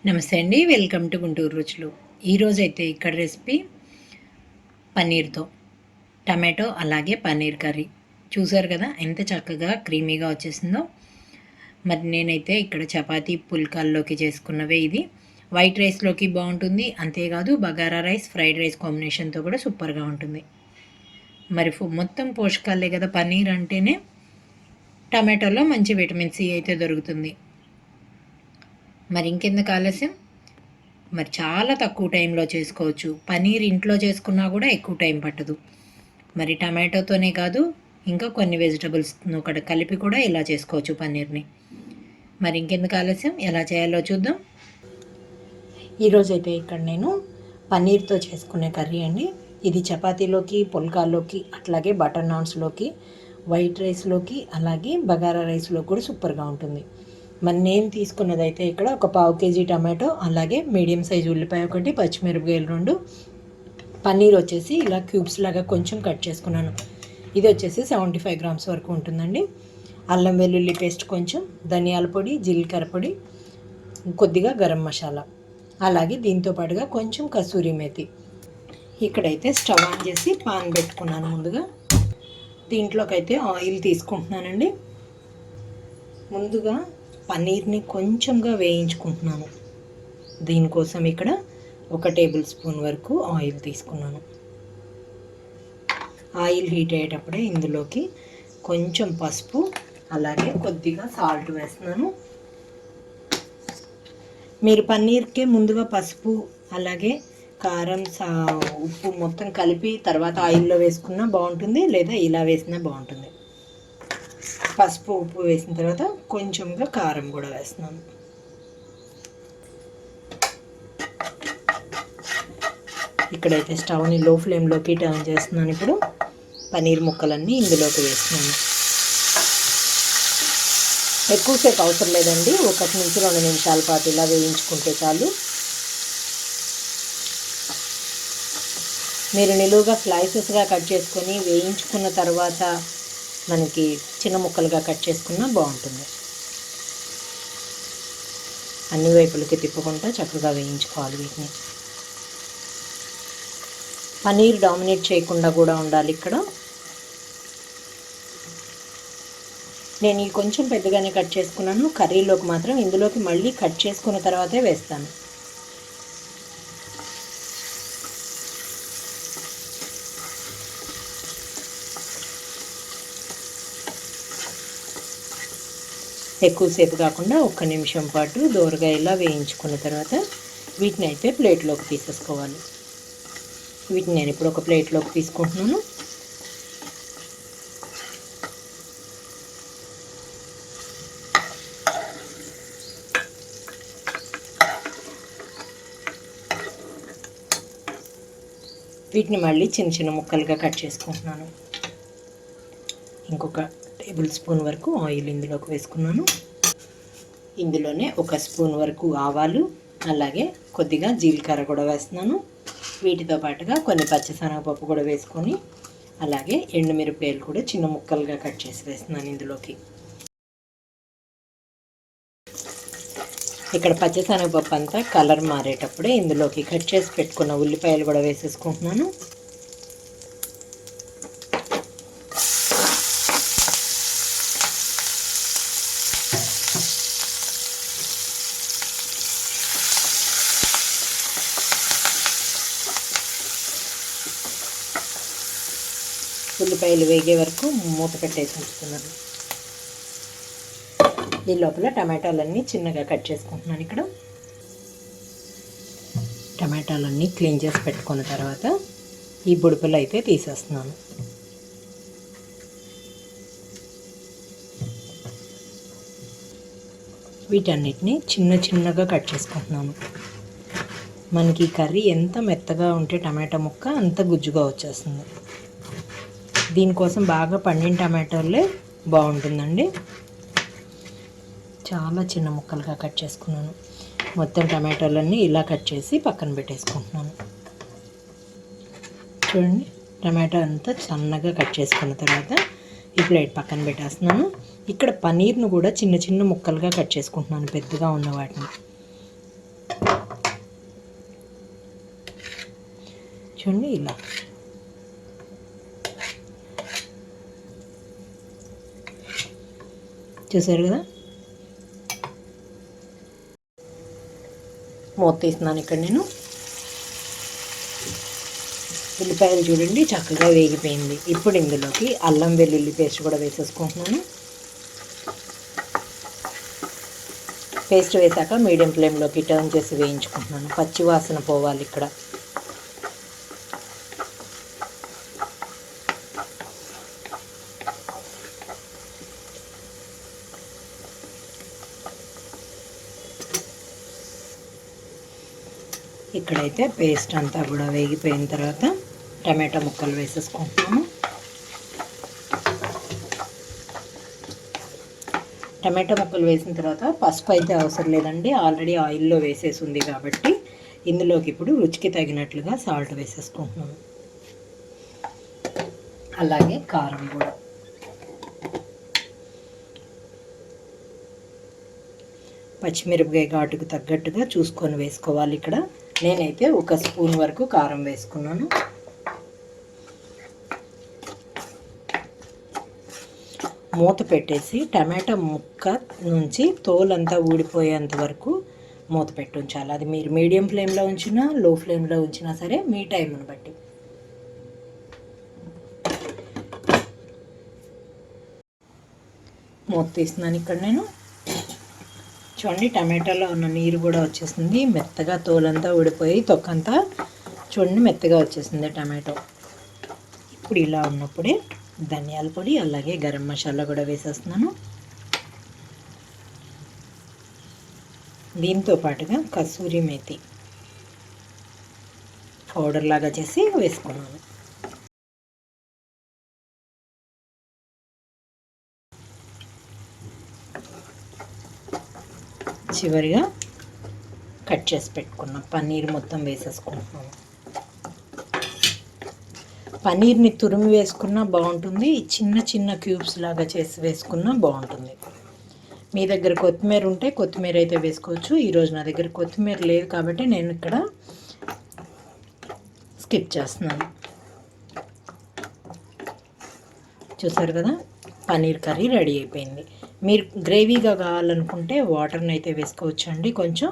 నమస్తే అండి, welcome to Guntur రుచులు. ఈరోజైతే ఇక్కడ రెసిపీ పన్నీర్తో టమాటో అలాగే పన్నీర్ కర్రీ. చూసారు కదా ఎంత చక్కగా క్రీమీగా వచ్చేసిందో. మరి నేనైతే ఇక్కడ చపాతీ పుల్కాల్లోకి చేసుకున్నవే ఇది. వైట్ రైస్లోకి బాగుంటుంది, అంతేకాదు బగారా రైస్ ఫ్రైడ్ రైస్ కాంబినేషన్తో కూడా సూపర్గా ఉంటుంది. మరి మొత్తం పోషకాలే కదా పన్నీర్ అంటేనే. టమాటోలో మంచి విటమిన్ సి అయితే దొరుకుతుంది. మరి ఇంకెందుకు ఆలస్యం, మరి చాలా తక్కువ టైంలో చేసుకోవచ్చు. పనీర్ ఇంట్లో చేసుకున్నా కూడా ఎక్కువ టైం పట్టదు. మరి టమాటోతోనే కాదు, ఇంకా కొన్ని వెజిటబుల్స్ ఒకటి కలిపి కూడా ఇలా చేసుకోవచ్చు పన్నీర్ని. మరి ఇంకెందుకు ఆలస్యం, ఎలా చేయాలో చూద్దాం. ఈరోజైతే ఇక్కడ నేను పన్నీర్తో చేసుకునే కర్రీ అండి. ఇది చపాతీలోకి, పుల్కాల్లోకి, అట్లాగే బటర్ నాన్స్లోకి, వైట్ రైస్లోకి, అలాగే బగారా రైస్లో కూడా సూపర్గా ఉంటుంది. మరి నేను తీసుకున్నదైతే ఇక్కడ ఒక 1/2 కేజీ టమాటో, అలాగే మీడియం సైజు ఉల్లిపాయ ఒకటి, పచ్చిమిరపకాయలు 2, పన్నీర్ వచ్చేసి ఇలా క్యూబ్స్ లాగా కొంచెం కట్ చేసుకున్నాను. ఇది వచ్చేసి 75 గ్రామ్స్ వరకు ఉంటుందండి. అల్లం వెల్లుల్లి పేస్ట్ కొంచెం, ధనియాల పొడి, జీలకర్ర పొడి, కొద్దిగా గరం మసాలా, అలాగే దీంతో పాటుగా కొంచెం కసూరి మేతి. ఇక్కడైతే స్టవ్ ఆన్ చేసి పాన్ పెట్టుకున్నాను. ముందుగా దీంట్లోకి అయితే ఆయిల్ తీసుకుంటున్నానండి. ముందుగా పన్నీర్ని కొంచెంగా వేయించుకుంటున్నాను. దీనికోసం ఇక్కడ 1 టేబుల్ స్పూన్ వరకు ఆయిల్ తీసుకున్నాను. ఆయిల్ హీట్ అయ్యేటప్పుడే ఇందులోకి కొంచెం పసుపు, అలాగే కొద్దిగా సాల్ట్ వేస్తున్నాను. మీరు పన్నీర్కే ముందుగా పసుపు, అలాగే కారం, ఉప్పు మొత్తం కలిపి తర్వాత ఆయిల్లో వేసుకున్నా బాగుంటుంది, లేదా ఇలా వేసినా బాగుంటుంది. పసుపు, ఉప్పు వేసిన తర్వాత కొంచెంగా కారం కూడా వేస్తున్నాను. ఇక్కడైతే స్టవ్ని లో ఫ్లేమ్లోకి టర్న్ చేస్తున్నాను. ఇప్పుడు పన్నీర్ ముక్కలన్నీ ఇందులోకి వేస్తున్నాను. ఎక్కువసేపు అవసరం లేదండి, 1 నుంచి 2 నిమిషాల పాటు ఇలా వేయించుకుంటే చాలు. మీరు నిలువుగా స్లైసెస్గా కట్ చేసుకొని వేయించుకున్న తర్వాత మనకి చిన్న ముక్కలుగా కట్ చేసుకున్నా బాగుంటుంది. అన్ని వైపులకి తిప్పుకుంటూ చక్కగా వేయించుకోవాలి వీటిని. పన్నీర్ డామినేట్ చేయకుండా కూడా ఉండాలి ఇక్కడ. నేను ఈ కొంచెం పెద్దగానే కట్ చేసుకున్నాను. కర్రీలోకి మాత్రం ఇందులోకి మళ్ళీ కట్ చేసుకున్న తర్వాతే వేస్తాను. ఎక్కువసేపు కాకుండా 1 నిమిషం పాటు దోరగా ఇలా వేయించుకున్న తర్వాత వీటిని అయితే ప్లేట్లోకి తీసేసుకోవాలి. వీటిని నేను ఇప్పుడు ఒక ప్లేట్లోకి తీసుకుంటున్నాను. వీటిని మళ్ళీ చిన్న చిన్న ముక్కలుగా కట్ చేసుకుంటున్నాను. ఇంకొక టేబుల్ స్పూన్ వరకు ఆయిల్ ఇందులోకి వేసుకున్నాను. ఇందులోనే 1 స్పూన్ వరకు ఆవాలు, అలాగే కొద్దిగా జీలకర్ర కూడా వేస్తున్నాను. వీటితో పాటుగా కొన్ని పచ్చిశనగపప్పు కూడా వేసుకొని, అలాగే ఎండుమిరపకాయలు కూడా చిన్న ముక్కలుగా కట్ చేసి వేస్తున్నాను ఇందులోకి. ఇక్కడ పచ్చిశనగపప్పు అంతా కలర్ మారేటప్పుడే ఇందులోకి కట్ చేసి పెట్టుకున్న ఉల్లిపాయలు కూడా వేసేసుకుంటున్నాను. ఉల్లిపాయలు వేగే వరకు మూత పెట్టేసి ఉంచుతున్నాను. ఈ లోపల టమాటాలన్నీ చిన్నగా కట్ చేసుకుంటున్నాను. ఇక్కడ టమాటాలన్నీ క్లీన్ చేసి పెట్టుకున్న తర్వాత ఈ బుడపలు అయితే తీసేస్తున్నాను. వీటన్నిటిని చిన్న చిన్నగా కట్ చేసుకుంటున్నాను. మనకి కర్రీ ఎంత మెత్తగా ఉంటే టమాటా ముక్క అంత గుజ్జుగా వచ్చేస్తుంది. దీనికోసం బాగా పండిన టమాటోలే బాగుంటుందండి. చాలా చిన్న ముక్కలుగా కట్ చేసుకున్నాను. మొత్తం టమాటోలన్నీ ఇలా కట్ చేసి పక్కన పెట్టేసుకుంటున్నాను. చూడండి, టమాటో అంతా సన్నగా కట్ చేసుకున్న తర్వాత ఈ ప్లేట్ పక్కన పెట్టేస్తున్నాను. ఇక్కడ పన్నీర్ను కూడా చిన్న చిన్న ముక్కలుగా కట్ చేసుకుంటున్నాను, పెద్దగా ఉన్న వాటిని. చూడండి ఇలా. చూసారు కదా, మూత తీస్తున్నాను ఇక్కడ నేను. ఉల్లిపాయలు చూడండి చక్కగా వేగిపోయింది. ఇప్పుడు ఇందులోకి అల్లం వెల్లుల్లి పేస్ట్ కూడా వేసేసుకుంటున్నాను. పేస్ట్ వేసాక మీడియం ఫ్లేమ్లోకి టర్న్ చేసి వేయించుకుంటున్నాను. పచ్చి వాసన పోవాలి ఇక్కడ. ఇక్కడైతే పేస్ట్ అంతా కూడా వేగిపోయిన తర్వాత టమాటా ముక్కలు వేసేసుకుంటున్నాము. టమాటా ముక్కలు వేసిన తర్వాత పసుపు అయితే అవసరం లేదండి, ఆల్రెడీ ఆయిల్లో వేసేసి ఉంది కాబట్టి. ఇందులోకి ఇప్పుడు రుచికి తగినట్లుగా సాల్ట్ వేసేసుకుంటున్నాము. అలాగే కారం కూడా. పచ్చిమిరపకాయ ఘాటుకు తగ్గట్టుగా చూసుకొని వేసుకోవాలి ఇక్కడ. నేనైతే 1 స్పూన్ వరకు కారం వేసుకున్నాను. మూత పెట్టేసి టమాటా ముక్క నుంచి తోలంతా ఊడిపోయేంత వరకు మూత పెట్టి ఉంచాలి. అది మీరు మీడియం ఫ్లేమ్లో ఉంచినా లో ఫ్లేమ్లో ఉంచినా సరే మీ టైంని బట్టి. మూత తీస్తున్నాను ఇక్కడ నేను. చూడండి టమాటాలో ఉన్న నీరు కూడా వచ్చేసింది. మెత్తగా తోలంతా ఊడిపోయి తొక్కంతా చూడండి మెత్తగా వచ్చేసింది టమాటో. ఇప్పుడు ఇలా ఉన్నప్పుడే ధనియాల పొడి అలాగే గరం మసాలా కూడా వేసేస్తున్నాను. దీంతో పాటుగా కసూరి మేతి పౌడర్ లాగా చేసి వేసుకున్నాను. చివరిగా కట్ చేసి పెట్టుకున్న పన్నీర్ మొత్తం వేసేసుకుంటున్నాను. పన్నీర్ని తురిమి వేసుకున్నా బాగుంటుంది, చిన్న చిన్న క్యూబ్స్ లాగా చేసి వేసుకున్నా బాగుంటుంది. మీ దగ్గర కొత్తిమీర ఉంటే కొత్తిమీర అయితే వేసుకోవచ్చు. ఈరోజు నా దగ్గర కొత్తిమీర లేదు కాబట్టి నేను ఇక్కడ స్కిప్ చేస్తున్నాను. చూసారు కదా, పన్నీర్ కర్రీ రెడీ అయిపోయింది. మీరు గ్రేవీగా కావాలనుకుంటే వాటర్ని అయితే వేసుకోవచ్చు అండి కొంచెం.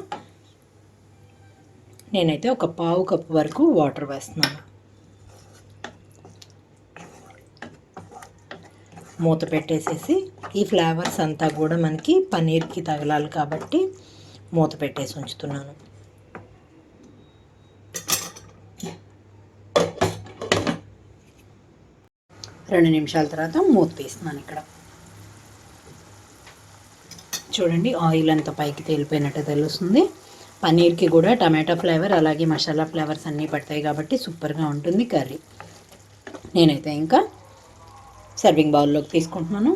నేనైతే 1/4 కప్పు వరకు వాటర్ వేస్తున్నాను. మూత పెట్టేసేసి ఈ ఫ్లేవర్స్ అంతా కూడా మనకి పన్నీర్కి తగలాలి కాబట్టి మూత పెట్టేసి ఉంచుతున్నాను. 2 నిమిషాల తర్వాత మూత తీస్తున్నాను ఇక్కడ. చూడండి ఆయిల్ అంతా పైకి తేలిపోయినట్టు తెలుస్తుంది. పన్నీర్కి కూడా టమాటా ఫ్లేవర్ అలాగే మసాలా ఫ్లేవర్స్ అన్నీ పడతాయి కాబట్టి సూపర్గా ఉంటుంది కర్రీ. నేనైతే ఇంకా సర్వింగ్ బౌల్లోకి తీసుకుంటున్నాను.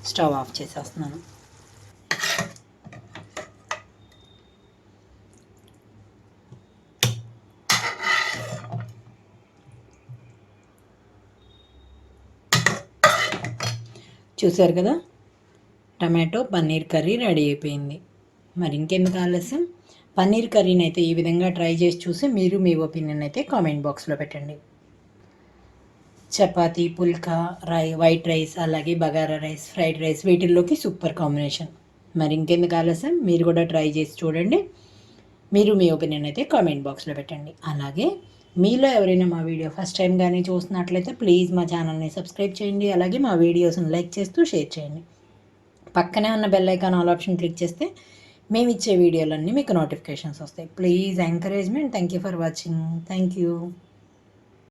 స్టవ్ ఆఫ్ చేసేస్తున్నాను. చూసారు కదా, టమాటో పన్నీర్ కర్రీ రెడీ అయిపోయింది. మరి ఇంకెందుకు ఆలస్యం, పన్నీర్ కర్రీని అయితే ఈ విధంగా ట్రై చేసి చూసి మీరు మీ ఒపీనియన్ అయితే కామెంట్ బాక్స్లో పెట్టండి. చపాతీ, పుల్కా, వైట్ రైస్ అలాగే బగారా రైస్, ఫ్రైడ్ రైస్ వీటిల్లోకి సూపర్ కాంబినేషన్. మరి ఇంకెందుకు ఆలస్యం, మీరు కూడా ట్రై చేసి చూడండి. మీరు మీ ఒపీనియన్ అయితే కామెంట్ బాక్స్లో పెట్టండి. అలాగే మీలో ఎవరైనా మా వీడియో ఫస్ట్ టైం కానీ చూస్తున్నట్లయితే ప్లీజ్ మా ఛానల్ని సబ్స్క్రైబ్ చేయండి. అలాగే మా వీడియోస్ని లైక్ చేస్తూ షేర్ చేయండి. పక్కనే ఉన్న bell icon all option click చేస్తే మేము ఇచ్చే వీడియోలన్నీ మీకు నోటిఫికేషన్స్ వస్తాయి. Please encouragement. Thank you for watching. Thank you.